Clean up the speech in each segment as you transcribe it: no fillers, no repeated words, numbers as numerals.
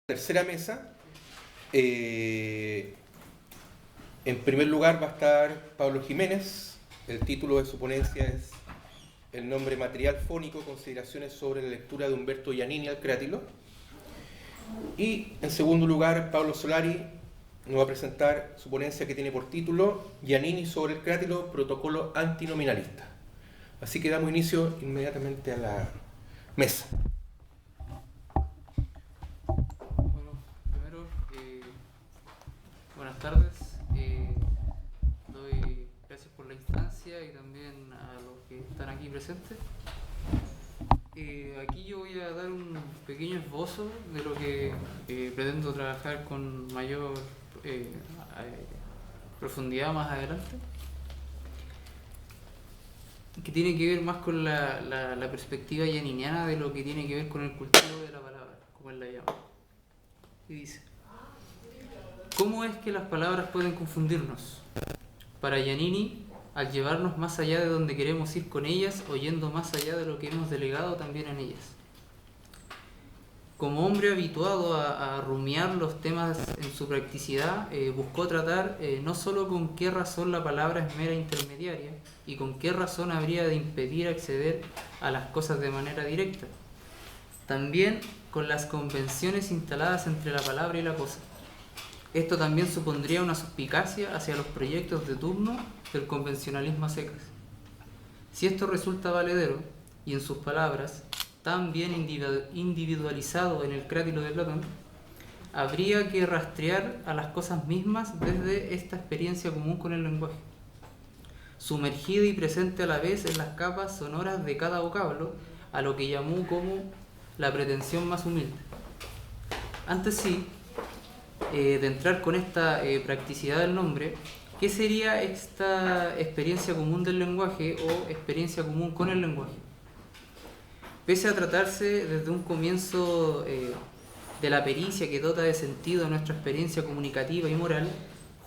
Tercera mesa. En primer lugar va a estar Pablo Jiménez. El título de su ponencia es El nombre material fónico, consideraciones sobre la lectura de Humberto Giannini al Crátilo. Y en segundo lugar, Pablo Solari nos va a presentar su ponencia que tiene por título Giannini sobre el Crátilo, protocolo antinominalista. Así que damos inicio inmediatamente a la mesa. Bueno, primero, buenas tardes. Doy gracias por la instancia y también a los que están aquí presentes. Aquí yo voy a dar un pequeño esbozo de lo que pretendo trabajar con mayor profundidad más adelante, que tiene que ver más con la perspectiva gianniniana de lo que tiene que ver con el cultivo de la palabra, como él la llama. Y dice: ¿cómo es que las palabras pueden confundirnos? Para Giannini, al llevarnos más allá de donde queremos ir con ellas, o yendo más allá de lo que hemos delegado también en ellas. Como hombre habituado a rumiar los temas en su practicidad, buscó tratar no solo con qué razón la palabra es mera intermediaria y con qué razón habría de impedir acceder a las cosas de manera directa, también con las convenciones instaladas entre la palabra y la cosa. Esto también supondría una suspicacia hacia los proyectos de turno del convencionalismo a secas. Si esto resulta valedero, y en sus palabras, tan bien individualizado en el Crátilo de Platón, habría que rastrear a las cosas mismas desde esta experiencia común con el lenguaje, sumergida y presente a la vez en las capas sonoras de cada vocablo, a lo que llamó como la pretensión más humilde. Antes sí, de entrar con esta practicidad del nombre, ¿qué sería esta experiencia común del lenguaje o experiencia común con el lenguaje? Pese a tratarse desde un comienzo de la pericia que dota de sentido a nuestra experiencia comunicativa y moral,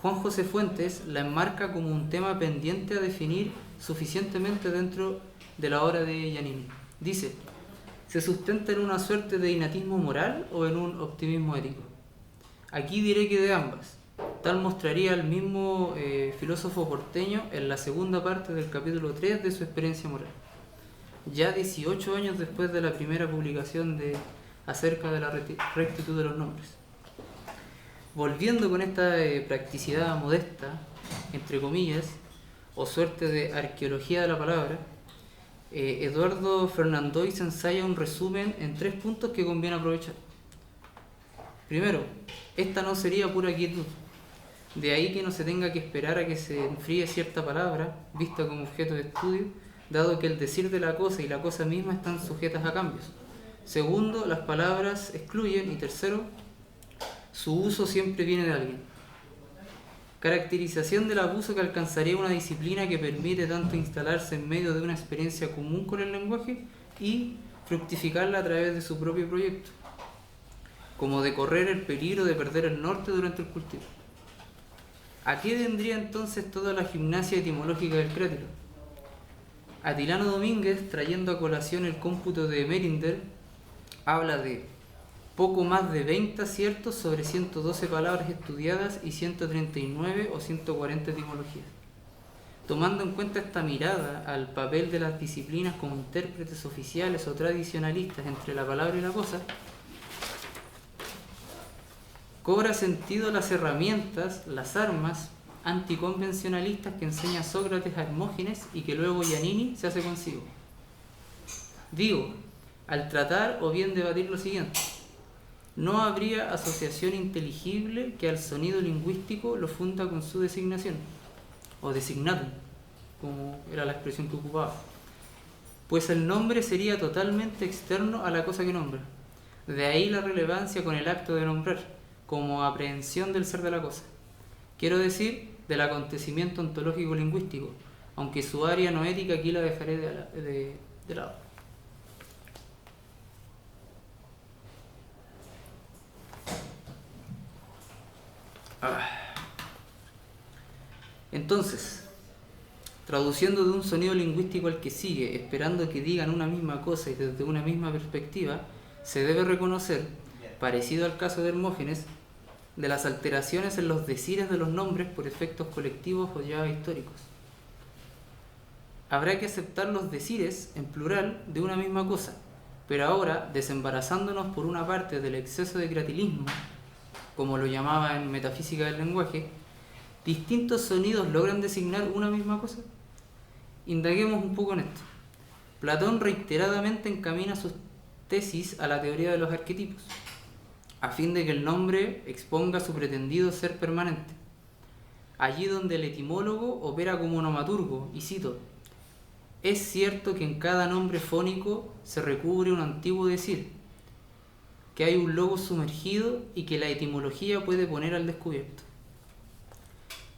Juan José Fuentes la enmarca como un tema pendiente a definir suficientemente dentro de la obra de Giannini. Dice: ¿se sustenta en una suerte de innatismo moral o en un optimismo ético? Aquí diré que de ambas. Tal mostraría el mismo filósofo porteño en la segunda parte del capítulo 3 de su experiencia moral, ya 18 años después de la primera publicación acerca de la rectitud de los nombres. Volviendo con esta practicidad modesta, entre comillas, o suerte de arqueología de la palabra, Eduardo Fernandois ensaya un resumen en 3 puntos que conviene aprovechar. Primero, esta no sería pura quietud. De ahí que no se tenga que esperar a que se enfríe cierta palabra, vista como objeto de estudio, dado que el decir de la cosa y la cosa misma están sujetas a cambios. Segundo, las palabras excluyen. Y tercero, su uso siempre viene de alguien. Caracterización del abuso que alcanzaría una disciplina que permite tanto instalarse en medio de una experiencia común con el lenguaje y fructificarla a través de su propio proyecto, como de correr el peligro de perder el norte durante el cultivo. ¿A qué vendría entonces toda la gimnasia etimológica del Crátilo? Atilano Domínguez, trayendo a colación el cómputo de Merinder, habla de poco más de 20 aciertos sobre 112 palabras estudiadas y 139 o 140 etimologías. Tomando en cuenta esta mirada al papel de las disciplinas como intérpretes oficiales o tradicionalistas entre la palabra y la cosa, cobra sentido las herramientas, las armas anticonvencionalistas que enseña Sócrates a Hermógenes y que luego Giannini se hace consigo. Digo, al tratar o bien debatir lo siguiente: no habría asociación inteligible que al sonido lingüístico lo funda con su designación, o designatum, como era la expresión que ocupaba, pues el nombre sería totalmente externo a la cosa que nombra. De ahí la relevancia con el acto de nombrar, como aprehensión del ser de la cosa. Quiero decir, del acontecimiento ontológico lingüístico, aunque su área no ética aquí la dejaré de lado. Entonces, traduciendo de un sonido lingüístico al que sigue, esperando que digan una misma cosa y desde una misma perspectiva, se debe reconocer parecido al caso de Hermógenes, de las alteraciones en los decires de los nombres por efectos colectivos o ya históricos. Habrá que aceptar los decires, en plural, de una misma cosa, pero ahora, desembarazándonos por una parte del exceso de creatilismo, como lo llamaba en Metafísica del Lenguaje, ¿distintos sonidos logran designar una misma cosa? Indaguemos un poco en esto. Platón reiteradamente encamina sus tesis a la teoría de los arquetipos, a fin de que el nombre exponga su pretendido ser permanente. Allí donde el etimólogo opera como onomaturgo, y cito: es cierto que en cada nombre fónico se recubre un antiguo decir, que hay un logos sumergido y que la etimología puede poner al descubierto.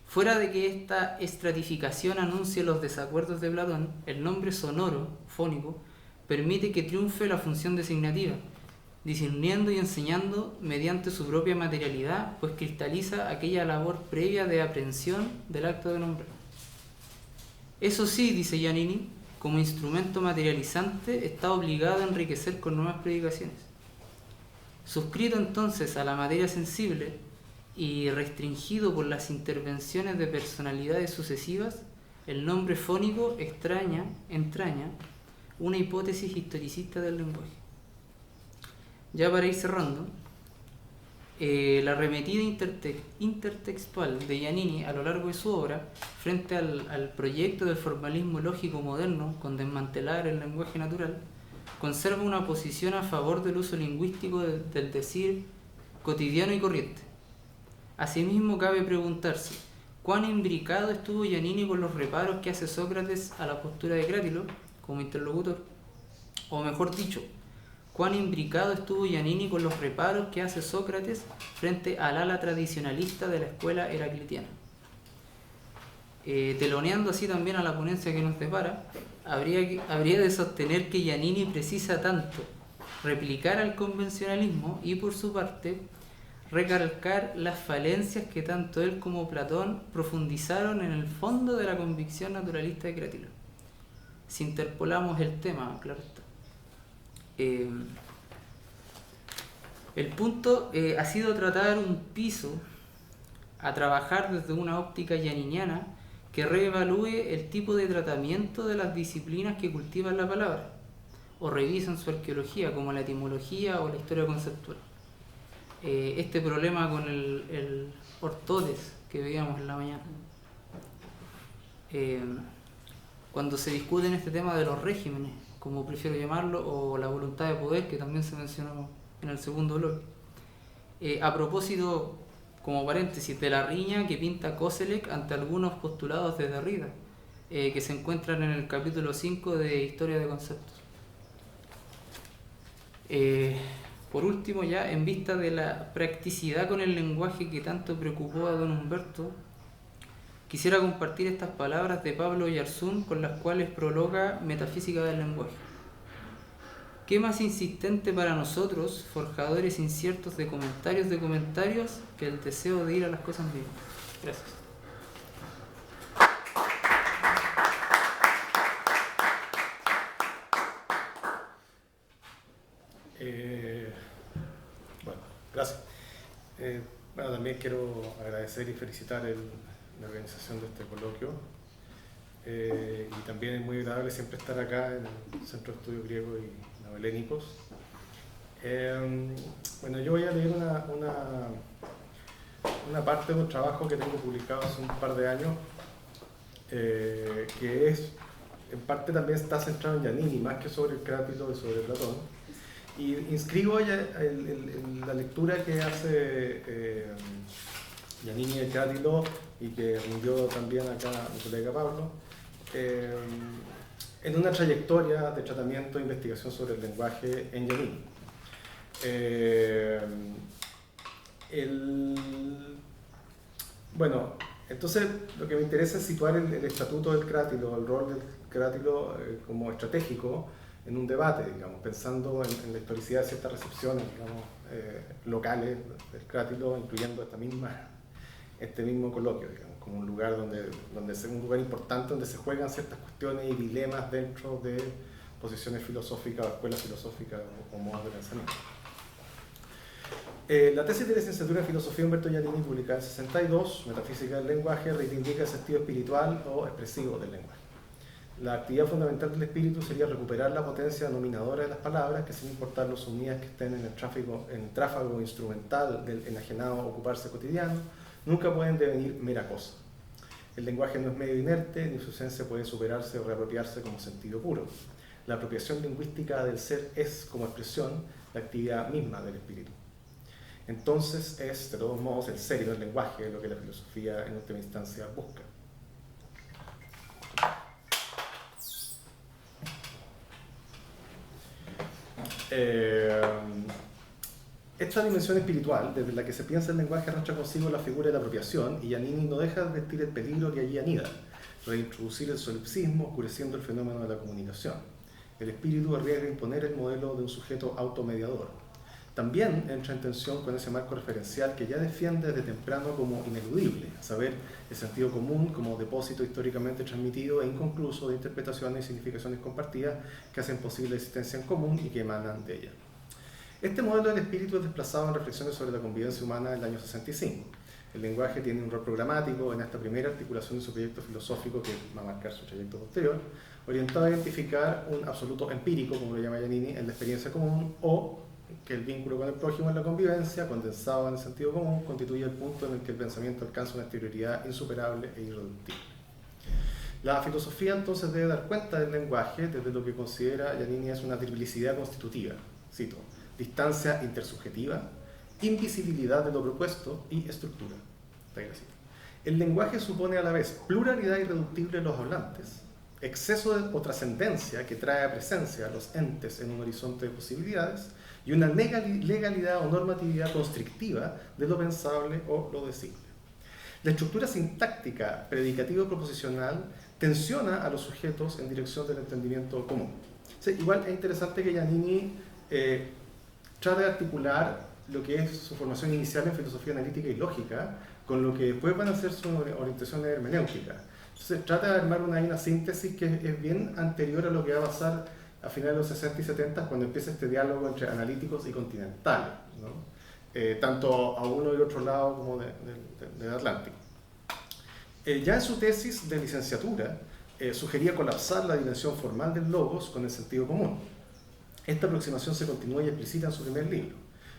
Fuera de que esta estratificación anuncie los desacuerdos de Platón, el nombre sonoro, fónico, permite que triunfe la función designativa, discerniendo y enseñando mediante su propia materialidad, pues cristaliza aquella labor previa de aprehensión del acto de nombrar. Eso sí, dice Giannini, como instrumento materializante está obligado a enriquecer con nuevas predicaciones. Suscrito entonces a la materia sensible y restringido por las intervenciones de personalidades sucesivas, el nombre fónico entraña una hipótesis historicista del lenguaje. Ya para ir cerrando, la arremetida intertextual de Giannini a lo largo de su obra frente al proyecto del formalismo lógico moderno con desmantelar el lenguaje natural conserva una posición a favor del uso lingüístico del decir cotidiano y corriente. Asimismo, cabe preguntarse cuán imbricado estuvo Giannini con los reparos que hace Sócrates a la postura de Crátilo como interlocutor, o mejor dicho, cuán imbricado estuvo Giannini con los reparos que hace Sócrates frente al ala tradicionalista de la escuela heraclitiana. Teloneando así también a la ponencia que nos depara, habría de sostener que Giannini precisa tanto replicar al convencionalismo y, por su parte, recalcar las falencias que tanto él como Platón profundizaron en el fondo de la convicción naturalista de Crátilo. Si interpolamos el tema, claro está. El punto ha sido tratar un piso a trabajar desde una óptica gianniniana que reevalúe el tipo de tratamiento de las disciplinas que cultivan la palabra o revisan su arqueología, como la etimología o la historia conceptual. Este problema con el ortodes que veíamos en la mañana, cuando se discute en este tema de los regímenes, como prefiero llamarlo, o la voluntad de poder, que también se mencionó en el segundo bloque. A propósito, como paréntesis, de la riña que pinta Koselleck ante algunos postulados de Derrida, que se encuentran en el capítulo 5 de Historia de Conceptos. Por último, ya en vista de la practicidad con el lenguaje que tanto preocupó a don Humberto, quisiera compartir estas palabras de Pablo Oyarzún con las cuales prologa Metafísica del Lenguaje. ¿Qué más insistente para nosotros, forjadores inciertos de comentarios, que el deseo de ir a las cosas vivas? Gracias. Bueno, gracias. Bueno, también quiero agradecer y felicitar la organización de este coloquio. Y también es muy agradable siempre estar acá en el Centro de Estudios Griegos y Neohelénicos. Bueno, yo voy a leer una parte de un trabajo que tengo publicado hace un par de años, que es, en parte también está centrado en Giannini, más que sobre el Crátilo y sobre Platón. Y inscribo la lectura que hace Giannini del Crátilo y que rindió también acá mi colega Pablo, en una trayectoria de tratamiento e investigación sobre el lenguaje en Giannini. Bueno, entonces lo que me interesa es situar el estatuto del Crátilo, el rol del Crátilo como estratégico en un debate, digamos, pensando en la historicidad de ciertas recepciones, digamos, locales del Crátilo, incluyendo este mismo coloquio, digamos, como un lugar un lugar importante donde se juegan ciertas cuestiones y dilemas dentro de posiciones filosóficas o escuelas filosóficas o modos de pensamiento. La tesis de licenciatura en Filosofía de Humberto Giannini, publicada en 62, Metafísica del lenguaje, reivindica el sentido espiritual o expresivo del lenguaje. La actividad fundamental del espíritu sería recuperar la potencia denominadora de las palabras, que sin importar lo sumidas que estén en el tráfago instrumental del enajenado ocuparse cotidiano, nunca pueden devenir mera cosa. El lenguaje no es medio inerte, ni su esencia puede superarse o reapropiarse como sentido puro. La apropiación lingüística del ser es, como expresión, la actividad misma del espíritu. Entonces es, de todos modos, el ser y no el lenguaje lo que la filosofía en última instancia busca. Esta dimensión espiritual, desde la que se piensa el lenguaje, arrastra consigo la figura de la apropiación, y Giannini no deja de advertir el peligro que allí anida, reintroducir el solipsismo, oscureciendo el fenómeno de la comunicación. El espíritu arriesga a imponer el modelo de un sujeto automediador. También entra en tensión con ese marco referencial que ya defiende desde temprano como ineludible, a saber, el sentido común como depósito históricamente transmitido e inconcluso de interpretaciones y significaciones compartidas que hacen posible la existencia en común y que emanan de ella. Este modelo del espíritu es desplazado en reflexiones sobre la convivencia humana del año 65. El lenguaje tiene un rol programático en esta primera articulación de su proyecto filosófico, que va a marcar su trayecto posterior, orientado a identificar un absoluto empírico, como lo llama Giannini, en la experiencia común, o que el vínculo con el prójimo en la convivencia, condensado en el sentido común, constituye el punto en el que el pensamiento alcanza una exterioridad insuperable e irreductible. La filosofía entonces debe dar cuenta del lenguaje desde lo que considera Giannini es una triplicidad constitutiva, cito, distancia intersubjetiva, invisibilidad de lo propuesto y estructura. El lenguaje supone a la vez pluralidad irreductible de los hablantes, exceso o trascendencia que trae a presencia a los entes en un horizonte de posibilidades, y una legalidad o normatividad constrictiva de lo pensable o lo decible. La estructura sintáctica predicativo-proposicional tensiona a los sujetos en dirección del entendimiento común. Sí, igual es interesante que Giannini trata de articular lo que es su formación inicial en filosofía analítica y lógica con lo que después van a ser sus orientaciones hermenéuticas. Entonces trata de armar una síntesis que es bien anterior a lo que va a pasar a finales de los 60 y 70, cuando empieza este diálogo entre analíticos y continentales, ¿no? Tanto a uno y otro lado como del Atlántico. Ya en su tesis de licenciatura, sugería colapsar la dimensión formal del logos con el sentido común. Esta aproximación se continúa y explicita en su primer libro.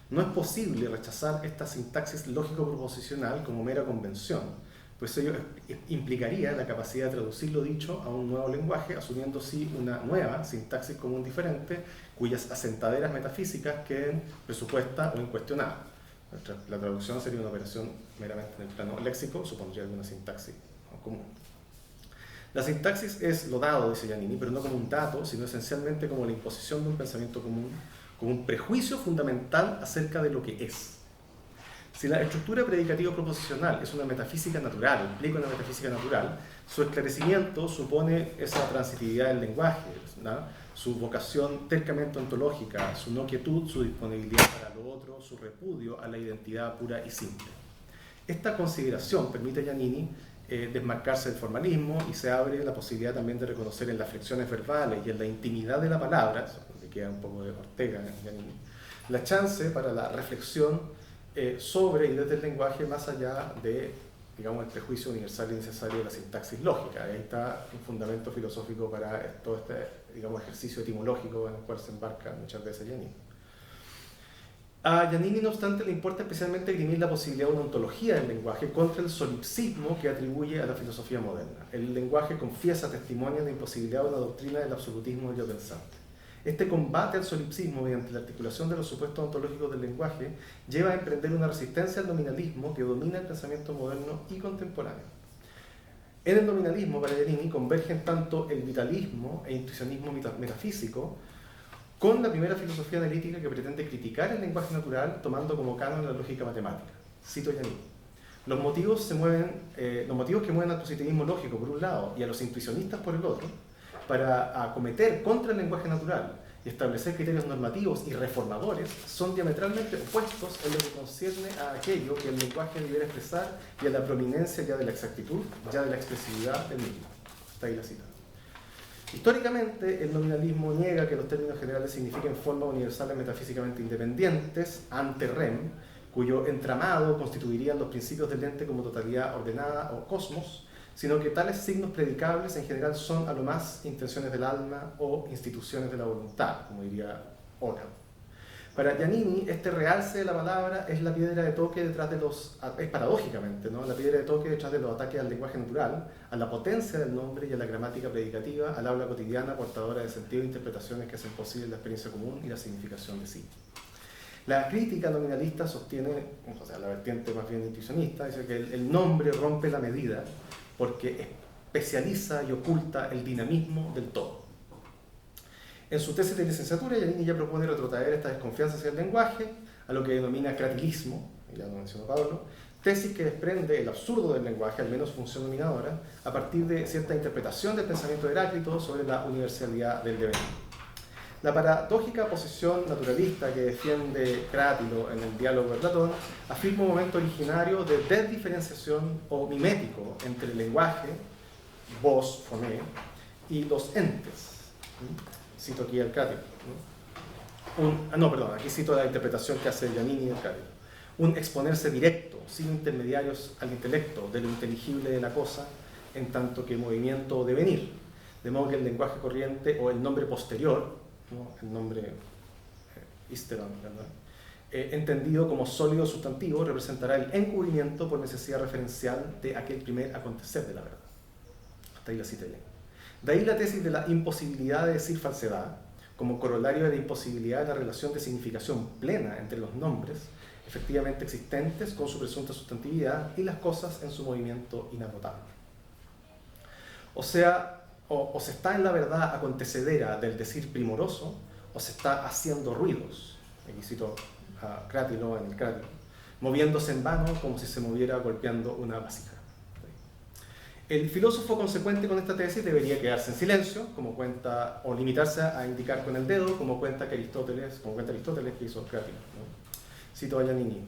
No es posible rechazar esta sintaxis lógico-proposicional como mera convención, pues ello implicaría la capacidad de traducir lo dicho a un nuevo lenguaje, asumiendo sí una nueva sintaxis común diferente, cuyas asentaderas metafísicas queden presupuestas o incuestionadas. La traducción sería una operación meramente en el plano léxico, supondría alguna sintaxis común. La sintaxis es lo dado, dice Giannini, pero no como un dato, sino esencialmente como la imposición de un pensamiento común, como un prejuicio fundamental acerca de lo que es. Si la estructura predicativo-proposicional es una metafísica natural, implica una metafísica natural, su esclarecimiento supone esa transitividad del lenguaje, ¿no? Su vocación tercamente ontológica, su no quietud, su disponibilidad para lo otro, su repudio a la identidad pura y simple. Esta consideración permite a Giannini desmarcarse del formalismo y se abre la posibilidad también de reconocer en las flexiones verbales y en la intimidad de la palabra, donde queda un poco de Ortega en Giannini, la chance para la reflexión sobre y desde el lenguaje más allá de, digamos, el prejuicio universal y necesario de la sintaxis lógica. Ahí está un fundamento filosófico para todo este, digamos, ejercicio etimológico en el cual se embarca muchas veces Giannini. A Giannini, no obstante, le importa especialmente esgrimir la posibilidad de una ontología del lenguaje contra el solipsismo que atribuye a la filosofía moderna. El lenguaje confiesa, testimonia la imposibilidad de una doctrina del absolutismo del yo pensante. Este combate al solipsismo mediante la articulación de los supuestos ontológicos del lenguaje lleva a emprender una resistencia al nominalismo que domina el pensamiento moderno y contemporáneo. En el nominalismo, para Giannini, convergen tanto el vitalismo e intuicionismo metafísico con la primera filosofía analítica que pretende criticar el lenguaje natural tomando como canon la lógica matemática. Cito Giannini. Los motivos que mueven al positivismo lógico por un lado y a los intuicionistas por el otro, para acometer contra el lenguaje natural y establecer criterios normativos y reformadores, son diametralmente opuestos en lo que concierne a aquello que el lenguaje debiera expresar y a la prominencia ya de la exactitud, ya de la expresividad del mismo. Está ahí la cita. Históricamente, el nominalismo niega que los términos generales signifiquen formas universales metafísicamente independientes ante rem, cuyo entramado constituirían los principios del ente como totalidad ordenada o cosmos, sino que tales signos predicables en general son a lo más intenciones del alma o instituciones de la voluntad, como diría Ockham. Para Giannini, este realce de la palabra es la piedra de toque detrás de los, es paradójicamente, ¿no? La piedra de toque detrás de los ataques al lenguaje natural, a la potencia del nombre y a la gramática predicativa, al habla cotidiana portadora de sentido e interpretaciones que hacen posible la experiencia común y la significación de sí. La crítica nominalista sostiene, o sea, la vertiente más bien intuicionista, dice que el nombre rompe la medida porque especializa y oculta el dinamismo del todo. En su tesis de licenciatura, Giannini ya propone retrotraer esta desconfianza hacia el lenguaje a lo que denomina cratilismo, ya lo mencionó Pablo, tesis que desprende el absurdo del lenguaje, al menos función dominadora, a partir de cierta interpretación del pensamiento de Heráclito sobre la universalidad del devenir. La paradójica posición naturalista que defiende Crátilo en el diálogo de Platón afirma un momento originario de desdiferenciación o mimético entre el lenguaje, voz, phonē, y los entes. Cito aquí al Crátilo. Aquí cito la interpretación que hace Giannini del Crátilo. Un exponerse directo, sin intermediarios al intelecto, de lo inteligible de la cosa, en tanto que movimiento o devenir. De modo que el lenguaje corriente o el nombre posterior, ¿no? El nombre histeron, entendido como sólido sustantivo, representará el encubrimiento por necesidad referencial de aquel primer acontecer de la verdad. Hasta ahí la cita bien. De ahí la tesis de la imposibilidad de decir falsedad, como corolario de la imposibilidad de la relación de significación plena entre los nombres efectivamente existentes con su presunta sustantividad y las cosas en su movimiento inagotable. O sea, o se está en la verdad acontecedera del decir primoroso, o se está haciendo ruidos, aquí cito a Crátilo en el Crátilo, moviéndose en vano como si se moviera golpeando una vasija. El filósofo consecuente con esta tesis debería quedarse en silencio, como cuenta, o limitarse a indicar con el dedo, como cuenta Aristóteles que hizo Crátilo, ¿no? Cito a Giannini.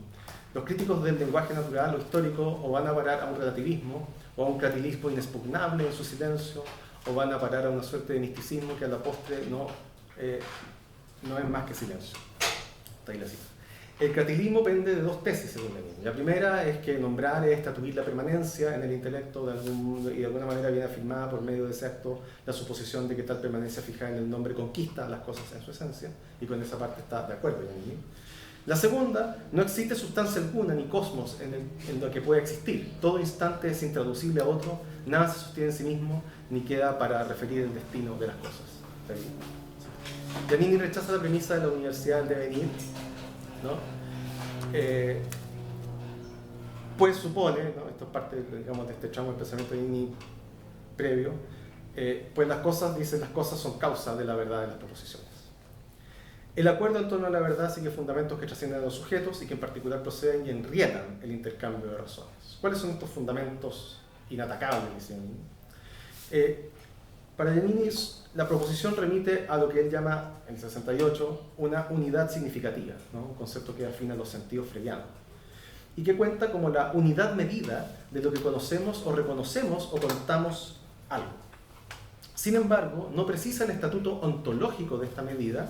Los críticos del lenguaje natural o histórico o van a parar a un relativismo o a un cratilismo inexpugnable en su silencio, o van a parar a una suerte de misticismo que a la postre no es más que silencio. Está ahí la cita. El cratilismo pende de dos tesis, según Giannini. La primera es que nombrar es estatuir la permanencia en el intelecto y de alguna manera viene afirmada por medio de ese acto la suposición de que tal permanencia fijada en el nombre conquista las cosas en su esencia, y con esa parte está de acuerdo Giannini. La segunda, no existe sustancia alguna ni cosmos en lo que pueda existir. Todo instante es intraducible a otro, nada se sostiene en sí mismo, ni queda para referir el destino de las cosas. Giannini rechaza la premisa de la universidad del devenir, ¿no? Pues supone, ¿no? Esto es parte, digamos, de este tramo del pensamiento de Giannini previo, pues las cosas, dice, las cosas son causa de la verdad de las proposiciones. El acuerdo en torno a la verdad sigue fundamentos que trascienden a los sujetos y que en particular proceden y enriedan el intercambio de razones. ¿Cuáles son estos fundamentos inatacables, dice Giannini? Para Giannini, la proposición remite a lo que él llama, en el 68, una unidad significativa, ¿no? Un concepto que afina los sentidos freudianos, y que cuenta como la unidad medida de lo que conocemos o reconocemos o contamos algo. Sin embargo, no precisa el estatuto ontológico de esta medida,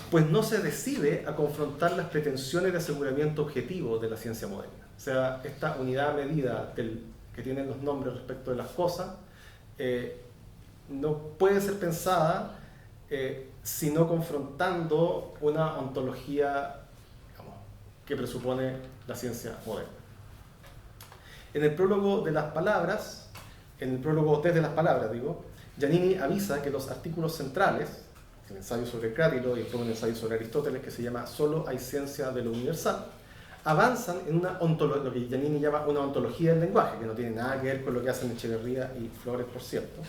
pues no se decide a confrontar las pretensiones de aseguramiento objetivo de la ciencia moderna. O sea, esta unidad medida que tienen los nombres respecto de las cosas no puede ser pensada sino confrontando una ontología, digamos, que presupone la ciencia moderna. En el prólogo de las palabras, desde las palabras, Giannini avisa que los artículos centrales, el ensayo sobre Crátilo y después un ensayo sobre Aristóteles que se llama Solo hay ciencia de lo universal, avanzan en lo que Giannini llama una ontología del lenguaje, que no tiene nada que ver con lo que hacen Echeverría y Flores, por cierto,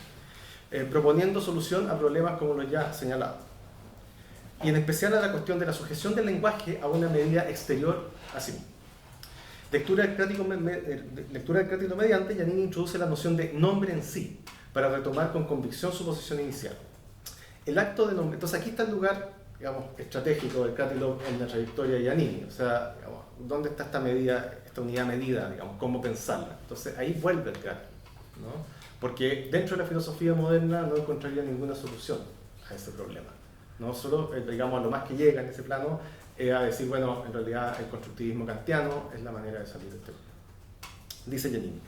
proponiendo solución a problemas como los ya señalados, y en especial a la cuestión de la sujeción del lenguaje a una medida exterior a sí mismo. Lectura del Crátilo mediante, Giannini introduce la noción de nombre en sí, para retomar con convicción su posición inicial. El acto de nombre, entonces aquí está el lugar, digamos, estratégico del Crátilo en la trayectoria de Giannini, o sea, digamos, ¿dónde está esta medida, esta unidad medida, digamos, cómo pensarla? Entonces ahí vuelve el Crátilo, ¿no? Porque dentro de la filosofía moderna no encontraría ninguna solución a ese problema, no solo, digamos, a lo más que llega en ese plano a decir, bueno, en realidad el constructivismo kantiano es la manera de salir de este grupo. Dice Giannini,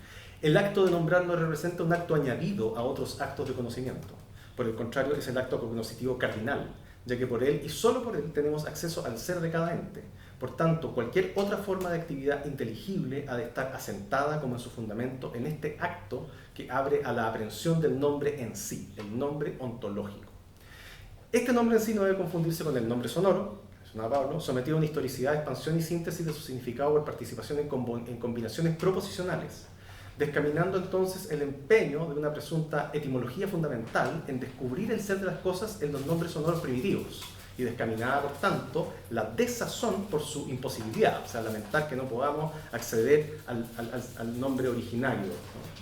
el acto de nombrar no representa un acto añadido a otros actos de conocimiento. Por el contrario, es el acto cognoscitivo cardinal, ya que por él y solo por él tenemos acceso al ser de cada ente. Por tanto, cualquier otra forma de actividad inteligible ha de estar asentada como en su fundamento en este acto que abre a la aprehensión del nombre en sí, el nombre ontológico. Este nombre en sí no debe confundirse con el nombre sonoro, mencionaba Pablo, sometido a una historicidad, expansión y síntesis de su significado por participación en combinaciones proposicionales, descaminando entonces el empeño de una presunta etimología fundamental en descubrir el ser de las cosas en los nombres sonoros primitivos, y descaminada, por tanto, la desazón por su imposibilidad, o sea, lamentar que no podamos acceder al nombre originario, ¿no?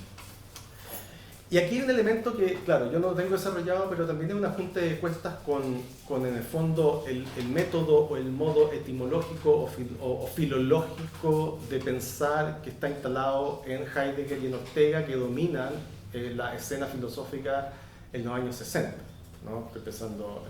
Y aquí hay un elemento que, claro, yo no lo tengo desarrollado, pero también es un ajuste de cuestas con en el fondo, el método o el modo etimológico o filológico de pensar que está instalado en Heidegger y en Ortega, que dominan la escena filosófica en los años 60. ¿No? Estoy pensando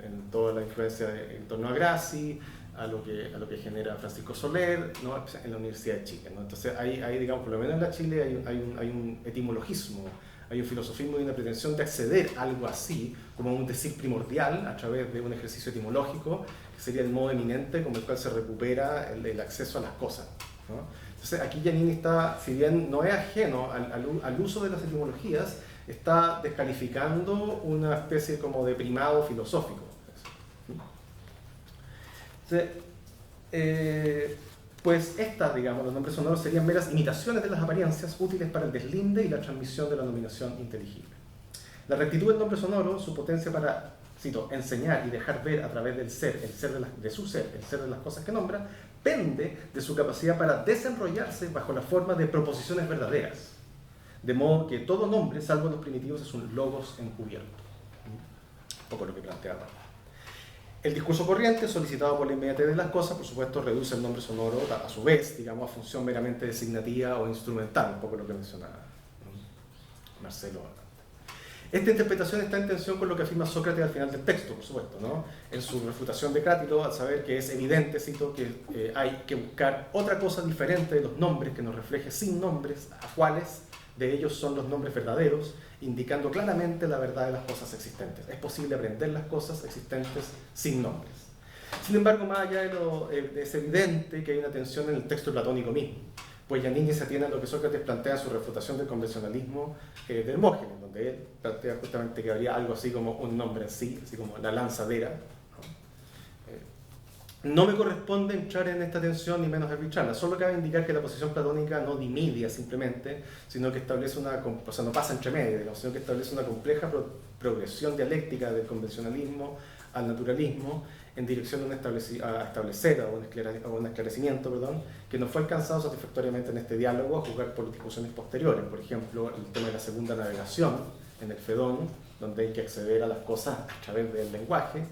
en toda la influencia en torno a Grassi, a lo que genera Francisco Soler, ¿no? En la Universidad de Chile, ¿no? Entonces hay, digamos, por lo menos en la Chile hay un etimologismo, hay un filosofismo y una pretensión de acceder a algo así, como un decir primordial, a través de un ejercicio etimológico, que sería el modo eminente con el cual se recupera el acceso a las cosas, ¿no? Entonces aquí Giannini está, si bien no es ajeno al uso de las etimologías, está descalificando una especie como de primado filosófico. Pues estas, digamos, los nombres sonoros serían meras imitaciones de las apariencias útiles para el deslinde y la transmisión de la nominación inteligible. La rectitud del nombre sonoro, su potencia para, cito, enseñar y dejar ver a través del ser, el ser de su ser, el ser de las cosas que nombra, pende de su capacidad para desenrollarse bajo la forma de proposiciones verdaderas. De modo que todo nombre, salvo los primitivos, es un logos encubierto. Un poco lo que planteaba. El discurso corriente, solicitado por la inmediatez de las cosas, por supuesto, reduce el nombre sonoro a su vez, digamos, a función meramente designativa o instrumental, un poco lo que mencionaba Marcelo. Esta interpretación está en tensión con lo que afirma Sócrates al final del texto, por supuesto, ¿no? En su refutación de Crátilo, al saber que es evidente, cito, que hay que buscar otra cosa diferente de los nombres que nos refleje sin nombres a cuáles de ellos son los nombres verdaderos, indicando claramente la verdad de las cosas existentes. Es posible aprender las cosas existentes sin nombres. Sin embargo, más allá es evidente que hay una tensión en el texto platónico mismo, pues Giannini se atiene a lo que Sócrates plantea en su refutación del convencionalismo de Hermógenes, donde él plantea justamente que habría algo así como un nombre en sí, así como la lanzadera. No me corresponde entrar en esta tensión ni menos arbitrarla, solo cabe indicar que la posición platónica no dimidia simplemente, sino que establece o sea, no pasa entre medio, sino que establece una compleja progresión dialéctica del convencionalismo al naturalismo en dirección a establecer un esclarecimiento, que no fue alcanzado satisfactoriamente en este diálogo a juzgar por discusiones posteriores. Por ejemplo, el tema de la segunda navegación en el Fedón, donde hay que acceder a las cosas a través del lenguaje.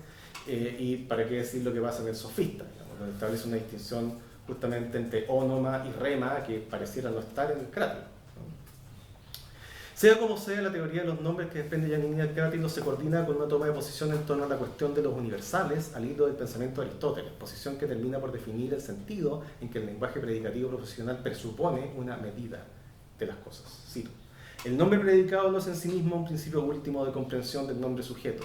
Y para qué decir lo que pasa en el Sofista, digamos, donde establece una distinción justamente entre ónoma y rema que pareciera no estar en el Crátilo, ¿no? Sea como sea, la teoría de los nombres que depende de Giannini del Crátilo se coordina con una toma de posición en torno a la cuestión de los universales al hilo del pensamiento de Aristóteles, posición que termina por definir el sentido en que el lenguaje predicativo profesional presupone una medida de las cosas. Cito: el nombre predicado no es en sí mismo un principio último de comprensión del nombre sujeto.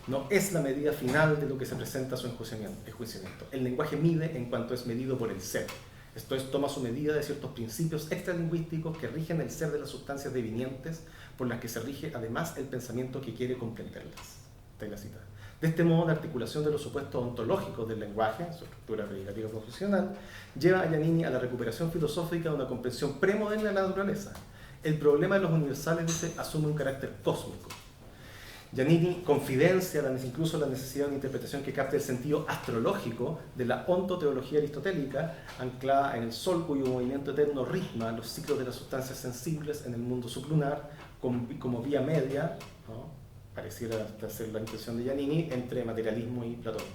No es la medida final de lo que se presenta a su enjuiciamiento. El lenguaje mide en cuanto es medido por el ser. Esto es, toma su medida de ciertos principios extralingüísticos que rigen el ser de las sustancias devinientes, por las que se rige además el pensamiento que quiere comprenderlas. Esta es la cita. De este modo, la articulación de los supuestos ontológicos del lenguaje, su estructura predicativa profesional, lleva a Giannini a la recuperación filosófica de una comprensión premoderna de la naturaleza. El problema de los universales, dice, asume un carácter cósmico. Giannini confidencia incluso la necesidad de una interpretación que capte el sentido astrológico de la ontoteología aristotélica, anclada en el sol cuyo movimiento eterno ritma los ciclos de las sustancias sensibles en el mundo sublunar, como vía media, ¿no? Pareciera ser la intención de Giannini, entre materialismo y Platón.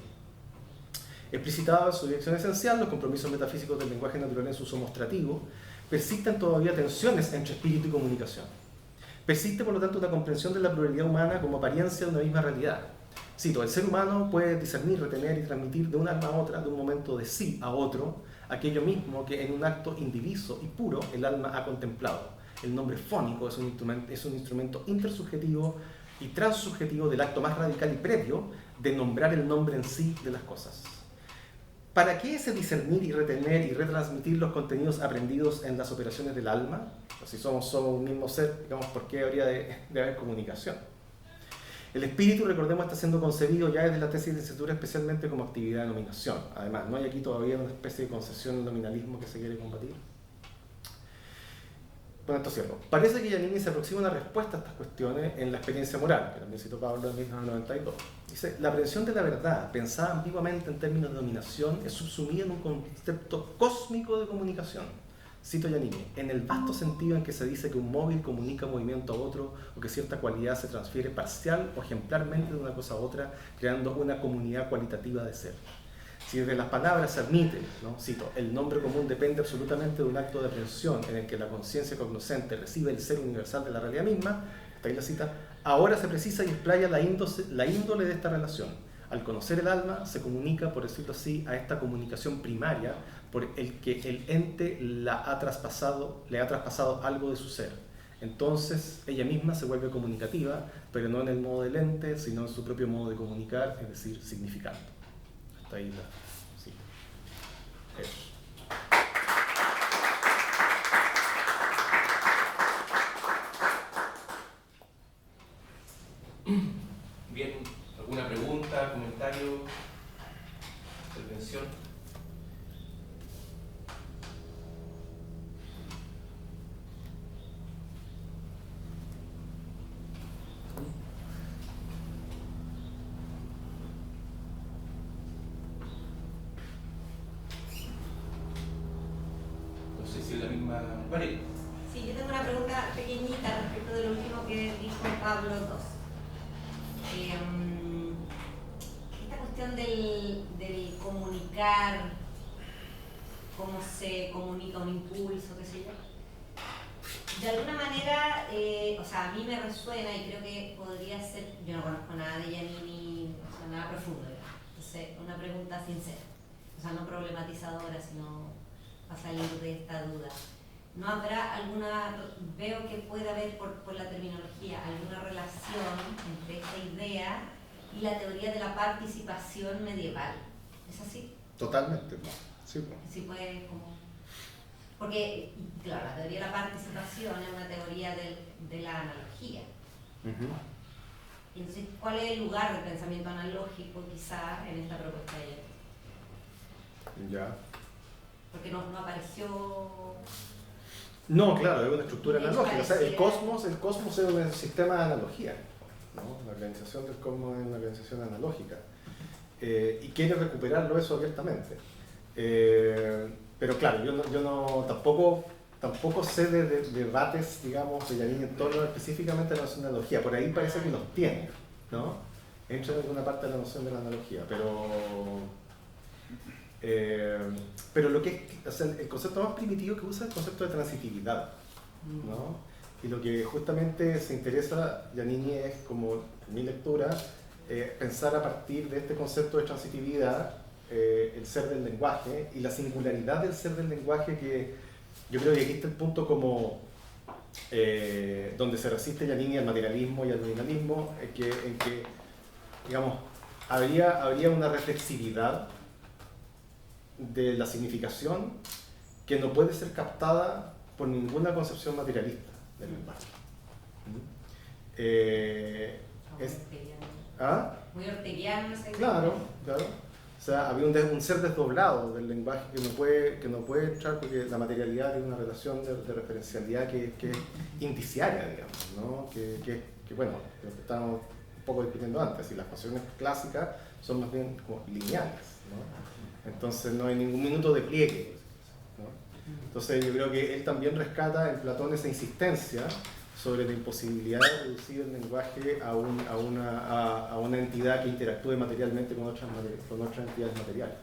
Explicitado en su dirección esencial, los compromisos metafísicos del lenguaje natural en su uso mostrativo, persisten todavía tensiones entre espíritu y comunicación. Persiste, por lo tanto, una comprensión de la pluralidad humana como apariencia de una misma realidad. Cito, el ser humano puede discernir, retener y transmitir de un alma a otra, de un momento de sí a otro, aquello mismo que en un acto indiviso y puro el alma ha contemplado. El nombre fónico es un instrumento intersubjetivo y transsubjetivo del acto más radical y previo de nombrar el nombre en sí de las cosas. ¿Para qué ese discernir y retener y retransmitir los contenidos aprendidos en las operaciones del alma? Pues si somos un mismo ser, digamos, ¿por qué habría de haber comunicación? El espíritu, recordemos, está siendo concebido ya desde la tesis de licenciatura especialmente como actividad de nominación. Además, ¿no hay aquí todavía una especie de concesión del nominalismo que se quiere combatir? Bueno, esto cierro. Parece que Giannini se aproxima a una respuesta a estas cuestiones en la experiencia moral, que también citó Pablo en 1992. Dice, la aprehensión de la verdad, pensada ambiguamente en términos de dominación, es subsumida en un concepto cósmico de comunicación. Cito Giannini, en el vasto sentido en que se dice que un móvil comunica movimiento a otro o que cierta cualidad se transfiere parcial o ejemplarmente de una cosa a otra, creando una comunidad cualitativa de ser. Si desde las palabras se admite, ¿no? Cito, el nombre común depende absolutamente de un acto de aprehensión en el que la conciencia cognoscente recibe el ser universal de la realidad misma, está ahí la cita, ahora se precisa y explaya la índole de esta relación. Al conocer el alma, se comunica, por decirlo así, a esta comunicación primaria por el que el ente le ha traspasado algo de su ser. Entonces, ella misma se vuelve comunicativa, pero no en el modo del ente, sino en su propio modo de comunicar, es decir, significando. Hasta ahí sí. Eso. Bien, ¿alguna pregunta, comentario, intervención? No sé si es la misma. Vale. Sí, yo tengo una pregunta pequeñita respecto de lo último que dijo Pablo II. Esta cuestión del comunicar, cómo se comunica un impulso, qué sé yo, de alguna manera, o sea, a mí me resuena y creo que podría ser, yo no conozco nada de Giannini, o sea, nada profundo, entonces una pregunta sincera, o sea, no problematizadora, sino para salir de esta duda. ¿No habrá alguna, veo que puede haber por la terminología, alguna relación entre esta idea y la teoría de la participación medieval? ¿Es así? Totalmente, sí. Sí puede como... Porque, claro, la teoría de la participación es una teoría de la analogía. Entonces, ¿cuál es el lugar del pensamiento analógico quizá en esta propuesta de ella? Ya. Porque no apareció... No, claro, es una estructura analógica. O sea, el cosmos es un sistema de analogía, ¿no? La organización del cosmos es una organización analógica. Y quiere recuperarlo eso abiertamente. Pero claro, yo tampoco sé de debates, digamos, de Giannini en torno específicamente a la noción de analogía. Por ahí parece que los tiene, ¿no? Entra en alguna parte de la noción de la analogía, pero lo que es, o sea, el concepto más primitivo que usa es el concepto de transitividad, ¿no? Y lo que justamente se interesa Giannini es, como en mi lectura, pensar a partir de este concepto de transitividad el ser del lenguaje y la singularidad del ser del lenguaje, que yo creo que aquí está el punto como donde se resiste Giannini al materialismo y al nominalismo, en que digamos, habría una reflexividad de la significación que no puede ser captada por ninguna concepción materialista del lenguaje. Muy orteguiano ese. Claro. O sea, había un ser desdoblado del lenguaje que no puede entrar porque la materialidad tiene una relación de referencialidad que es indiciaria, digamos, ¿no? Que bueno, lo que estábamos un poco discutiendo antes, y las nociones clásicas son más bien como lineales, ¿no? Entonces no hay ningún minuto de pliegue, ¿no? Entonces yo creo que él también rescata en Platón esa insistencia sobre la imposibilidad de reducir el lenguaje a una entidad que interactúe materialmente con otras entidades materiales,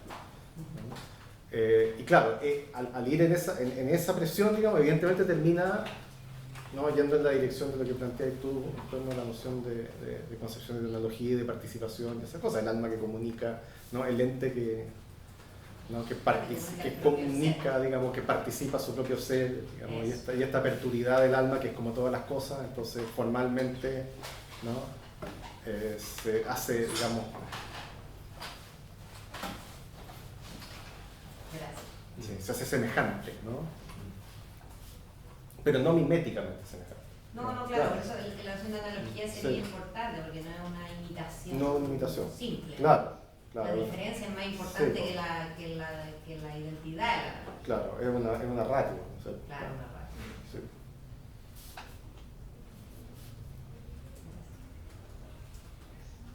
¿no? Y claro, al ir en esa presión, digamos, evidentemente termina ¿no? Yendo en la dirección de lo que planteas tú en torno a la noción de concepción de tecnología y de participación, y esas cosas, el alma que comunica, ¿no? El ente que, ¿no? que comunica, digamos, que participa su propio ser, digamos, y esta aperturidad del alma que es como todas las cosas, entonces formalmente, ¿no? Se hace, digamos, sí, se hace semejante, ¿no? Pero no miméticamente semejante. No, claro, por eso la noción de analogía sería importante, porque no es una imitación. No una imitación. Simple. Claro. La diferencia es más importante que la identidad. Claro, es una ratio. ¿Sí? Claro, una ratio. Sí.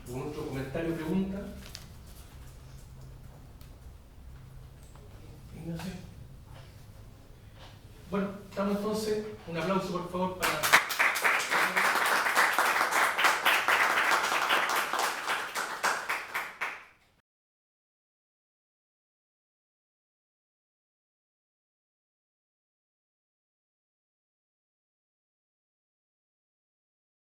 ¿Algún otro comentario o pregunta? No sé. Bueno, estamos entonces. Un aplauso por favor para